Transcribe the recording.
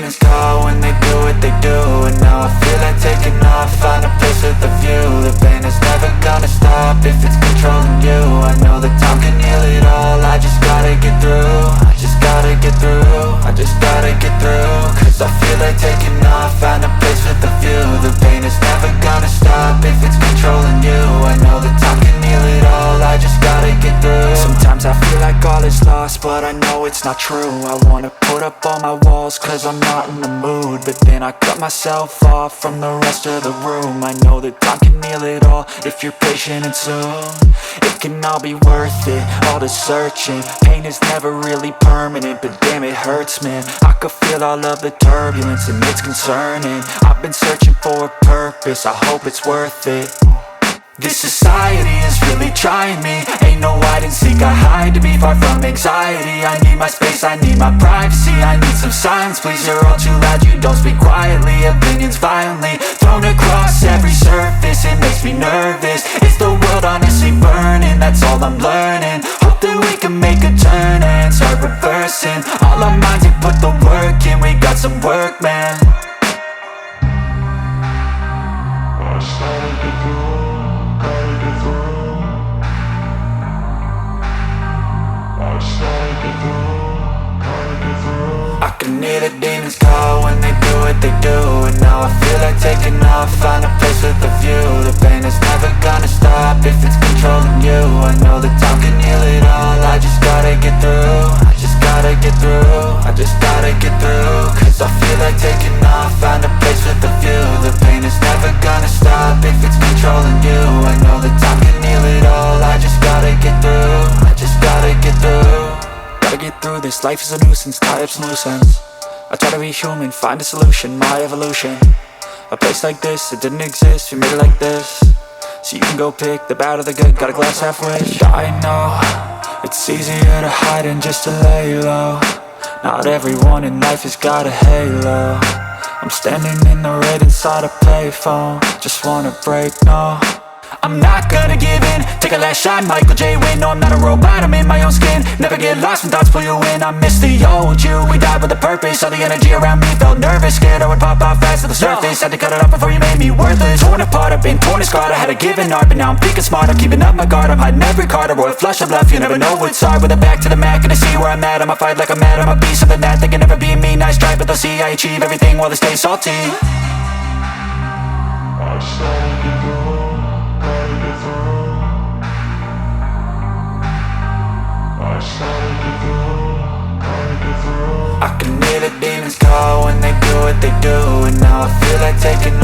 demons call when they do what they do. And now I feel like taking off, find a place with a view. The pain is never gonna stop if it's controlling you. I know that time can heal it all, I just gotta get through. I just gotta get through, I just gotta get through. Cause I feel like taking off, find a place with a view. The pain is never gonna stop if it's controlling you. I know that time can heal it all, I just gotta get through. Sometimes I feel like all is lost, but I know it's not true. I wanna put up all my walls cause I'm not in the mood, but then I cut myself off from the rest of the room. I know that time can heal it all if you're patient and soon. It can all be worth it, all the searching. Pain is never really permanent, but damn it hurts, man. I could feel all of the turbulence and it's concerning. I've been searching for a purpose, I hope it's worth it. This society is really trying me. Ain't no hide and seek, I hide to be far from anxiety. I need my space, I need my privacy. I need some silence, please, you're all too loud. You don't speak quietly, opinions violently thrown across every surface. It makes me nervous, it's the world honestly burning. That's all I'm learning, hope that we can make a turn and start reversing. All our minds, we put the work in, we got some work, man. I started to go. I can hear the demons call when they do what they do. And now I feel like taking off, find a place with a view. The pain is never gonna stop if it's controlling you. I know that time can heal it all, I just gotta get through. I just gotta get through, I just gotta get through. Cause I feel like taking off, find a place with a view. The pain is never gonna stop if it's controlling you. I know that time can heal it all, I just gotta get through. I just gotta get through. Gotta get through this, life is a nuisance, tie up some loose ends. I try to be human, find a solution, my evolution. A place like this, it didn't exist, we made it like this. So you can go pick the bad or the good, got a glass halfway. I know, it's easier to hide than just to lay low. Not everyone in life has got a halo. I'm standing in the red inside a payphone, just wanna break, no. I'm not gonna give in, take a last shot, Michael J. Win. No, I'm not a robot, I'm in my own skin. Never get lost when thoughts pull you in. I miss the old you, we died with a purpose. All the energy around me felt nervous, scared I would pop off fast to the surface. Had to cut it off before you made me worthless. Torn apart, I've been torn and scarred. I had a given art, but now I'm thinking smart. I'm keeping up my guard, I'm hiding every card. A royal flush of love, you never know what's hard. With a back to the mat, gonna see where I'm at. I'ma fight like I'm mad, I'ma be something that they can never be me. Nice try, but they'll see I achieve everything while they stay salty. I started to go. I can hear the demons call when they do what they do. And now I feel like taking